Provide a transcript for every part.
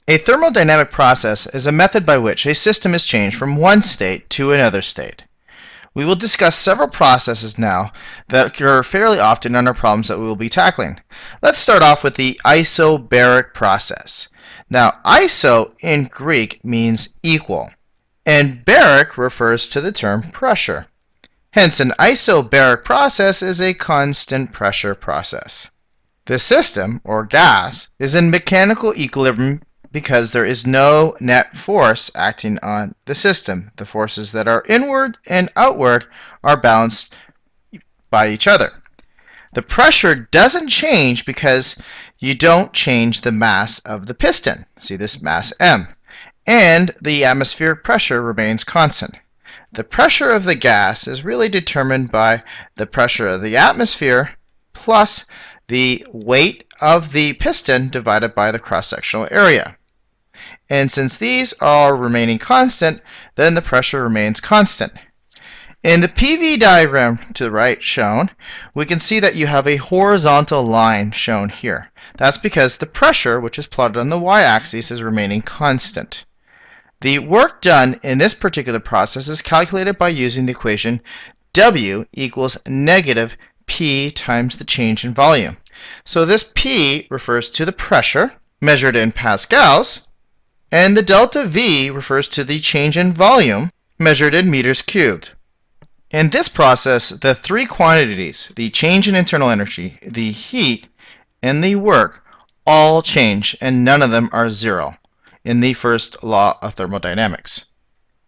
A thermodynamic process is a method by which a system is changed from one state to another state. We will discuss several processes now that occur fairly often in our problems that we will be tackling. Let's start off with the isobaric process. Now, iso in Greek means equal, and baric refers to the term pressure. Hence, an isobaric process is a constant pressure process. The system, or gas, is in mechanical equilibrium because there is no net force acting on the system. The forces that are inward and outward are balanced by each other. The pressure doesn't change because you don't change the mass of the piston. See this mass M. And the atmospheric pressure remains constant. The pressure of the gas is really determined by the pressure of the atmosphere plus the weight of the piston divided by the cross-sectional area. And since these are remaining constant, then the pressure remains constant. In the PV diagram to the right shown, we can see that you have a horizontal line shown here. That's because the pressure, which is plotted on the y-axis, is remaining constant. The work done in this particular process is calculated by using the equation W equals negative P times the change in volume. So this P refers to the pressure measured in pascals, and the delta V refers to the change in volume measured in meters cubed. In this process, the three quantities, the change in internal energy, the heat, and the work, all change, and none of them are zero in the first law of thermodynamics.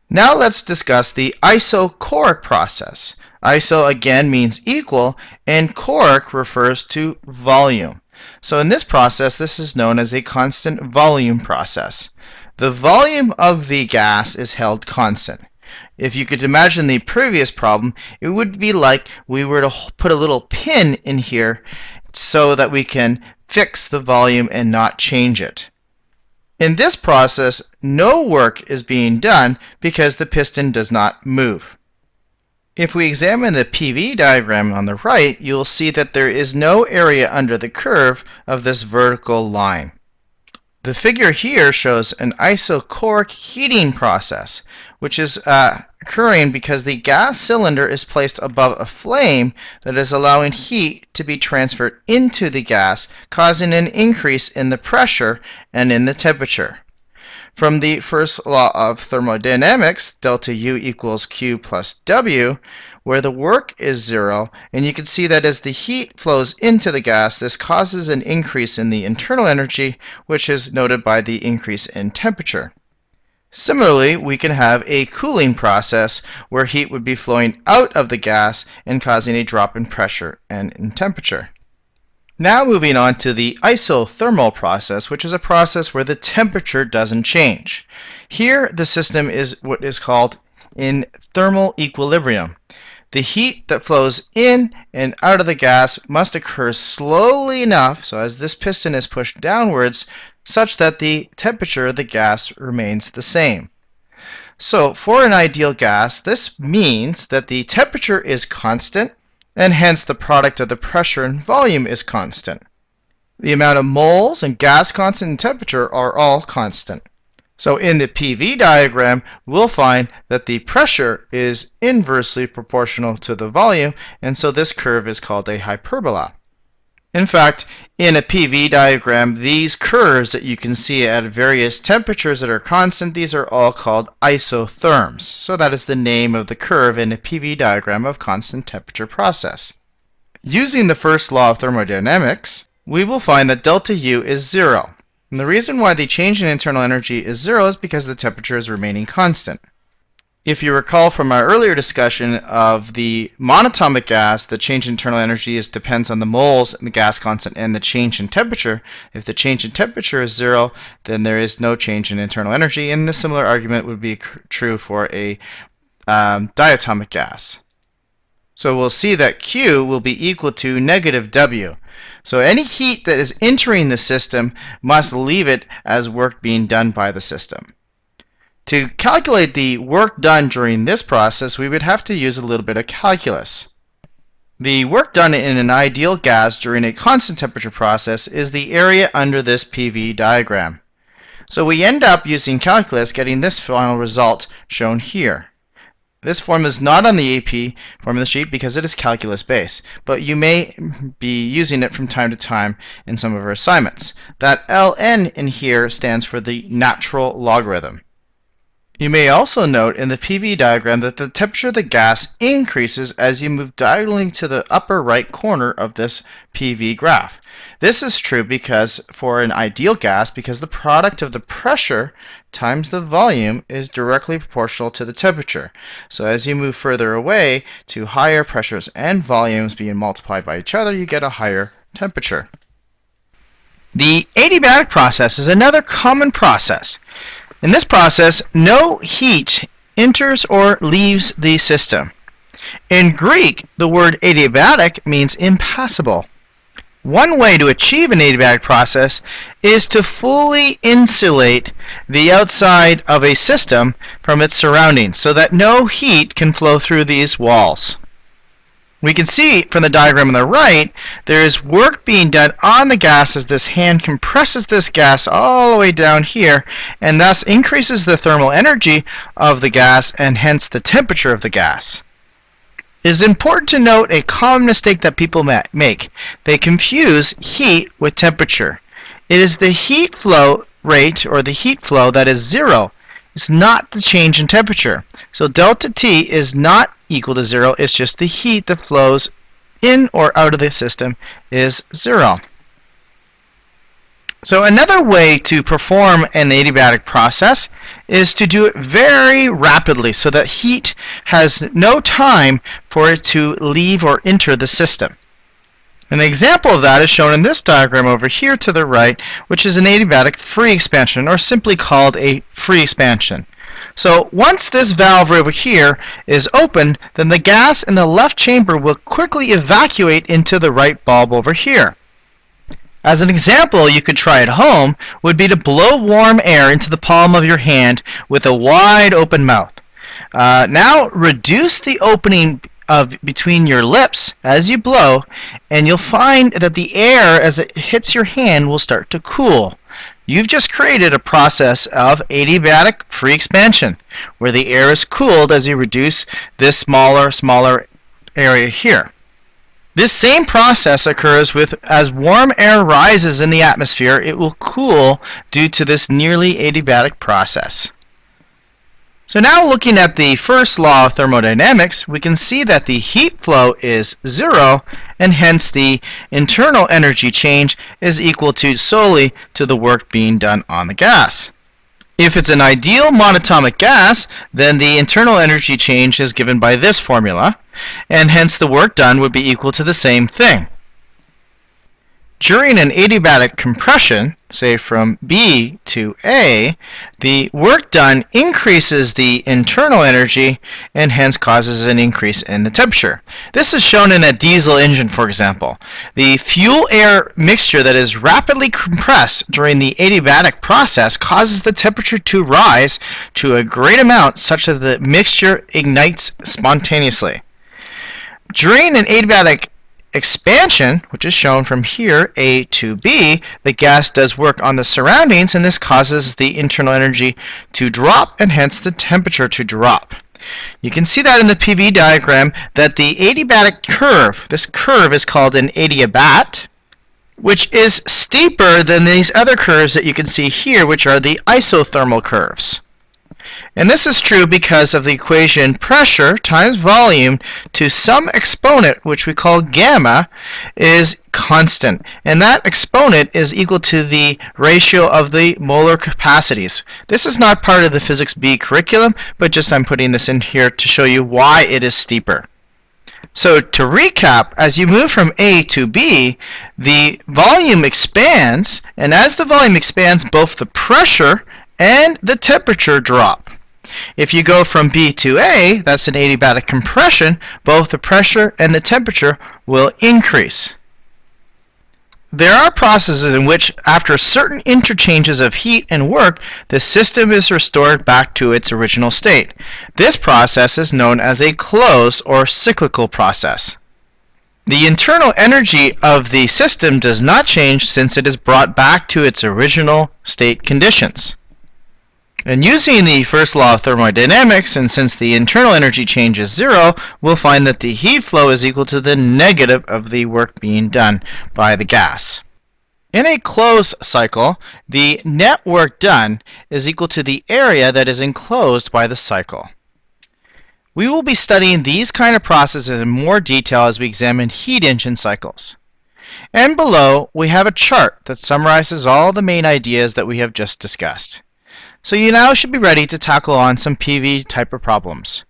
Now let's discuss the isochoric process. Iso again means equal, and choric refers to volume. So in this process, this is known as a constant volume process. The volume of the gas is held constant. If you could imagine the previous problem, it would be like we were to put a little pin in here so that we can fix the volume and not change it. In this process, no work is being done because the piston does not move. If we examine the PV diagram on the right, you will see that there is no area under the curve of this vertical line. The figure here shows an isochoric heating process, which is occurring because the gas cylinder is placed above a flame that is allowing heat to be transferred into the gas, causing an increase in the pressure and in the temperature. From the first law of thermodynamics, delta U equals Q plus W, where the work is zero, and you can see that as the heat flows into the gas, this causes an increase in the internal energy, which is noted by the increase in temperature. Similarly, we can have a cooling process where heat would be flowing out of the gas and causing a drop in pressure and in temperature. Now moving on to the isothermal process, which is a process where the temperature doesn't change. Here, the system is what is called in thermal equilibrium. The heat that flows in and out of the gas must occur slowly enough, so as this piston is pushed downwards, such that the temperature of the gas remains the same. So for an ideal gas, this means that the temperature is constant, and hence the product of the pressure and volume is constant. The amount of moles and gas constant and temperature are all constant. So in the PV diagram, we'll find that the pressure is inversely proportional to the volume, and so this curve is called a hyperbola. In fact, in a PV diagram, these curves that you can see at various temperatures that are constant, these are all called isotherms. So that is the name of the curve in a PV diagram of constant temperature process. Using the first law of thermodynamics, we will find that delta U is zero. And the reason why the change in internal energy is zero is because the temperature is remaining constant. If you recall from our earlier discussion of the monatomic gas, the change in internal energy depends on the moles and the gas constant and the change in temperature. If the change in temperature is zero, then there is no change in internal energy, and the similar argument would be true for a diatomic gas. So we'll see that Q will be equal to negative W. So any heat that is entering the system must leave it as work being done by the system. To calculate the work done during this process, we would have to use a little bit of calculus. The work done in an ideal gas during a constant temperature process is the area under this PV diagram. So we end up using calculus getting this final result shown here. This formula is not on the AP formula sheet because it is calculus based, but you may be using it from time to time in some of our assignments. That ln in here stands for the natural logarithm. You may also note in the PV diagram that the temperature of the gas increases as you move diagonally to the upper right corner of this PV graph. This is true because for an ideal gas, because the product of the pressure times the volume is directly proportional to the temperature. So as you move further away to higher pressures and volumes being multiplied by each other, you get a higher temperature. The adiabatic process is another common process. In this process, no heat enters or leaves the system. In Greek, the word adiabatic means impassible. One way to achieve an adiabatic process is to fully insulate the outside of a system from its surroundings so that no heat can flow through these walls. We can see from the diagram on the right, there is work being done on the gas as this hand compresses this gas all the way down here and thus increases the thermal energy of the gas and hence the temperature of the gas. It is important to note a common mistake that people make. They confuse heat with temperature. It is the heat flow rate or the heat flow that is zero. It's not the change in temperature. So delta T is not equal to zero. It's just the heat that flows in or out of the system is zero. So another way to perform an adiabatic process is to do it very rapidly so that heat has no time for it to leave or enter the system. An example of that is shown in this diagram over here to the right, which is an adiabatic free expansion, or simply called a free expansion. So once this valve over here is opened, then the gas in the left chamber will quickly evacuate into the right bulb over here. As an example you could try at home would be to blow warm air into the palm of your hand with a wide open mouth. Now reduce the opening between your lips as you blow, and you'll find that the air as it hits your hand will start to cool. You've just created a process of adiabatic free expansion where the air is cooled as you reduce this smaller area here. This same process occurs as warm air rises in the atmosphere, it will cool due to this nearly adiabatic process. So now looking at the first law of thermodynamics, we can see that the heat flow is zero, and hence the internal energy change is equal solely to the work being done on the gas. If it's an ideal monatomic gas, then the internal energy change is given by this formula, and hence the work done would be equal to the same thing. During an adiabatic compression, say from B to A, the work done increases the internal energy and hence causes an increase in the temperature. This is shown in a diesel engine, for example. The fuel-air mixture that is rapidly compressed during the adiabatic process causes the temperature to rise to a great amount such that the mixture ignites spontaneously. During an adiabatic expansion, which is shown from here, A to B, the gas does work on the surroundings, and this causes the internal energy to drop and hence the temperature to drop. You can see that in the PV diagram that the adiabatic curve, this curve is called an adiabat, which is steeper than these other curves that you can see here, which are the isothermal curves. And this is true because of the equation pressure times volume to some exponent, which we call gamma, is constant. And that exponent is equal to the ratio of the molar capacities. This is not part of the Physics B curriculum, but just I'm putting this in here to show you why it is steeper. So to recap, as you move from A to B, the volume expands, and as the volume expands, both the pressure and the temperature drop. If you go from B to A, that's an adiabatic compression, both the pressure and the temperature will increase. There are processes in which, after certain interchanges of heat and work, the system is restored back to its original state. This process is known as a closed or cyclical process. The internal energy of the system does not change since it is brought back to its original state conditions. And using the first law of thermodynamics, and since the internal energy change is zero, we'll find that the heat flow is equal to the negative of the work being done by the gas. In a closed cycle, the net work done is equal to the area that is enclosed by the cycle. We will be studying these kind of processes in more detail as we examine heat engine cycles. And below, we have a chart that summarizes all the main ideas that we have just discussed. So you now should be ready to tackle on some PV type of problems.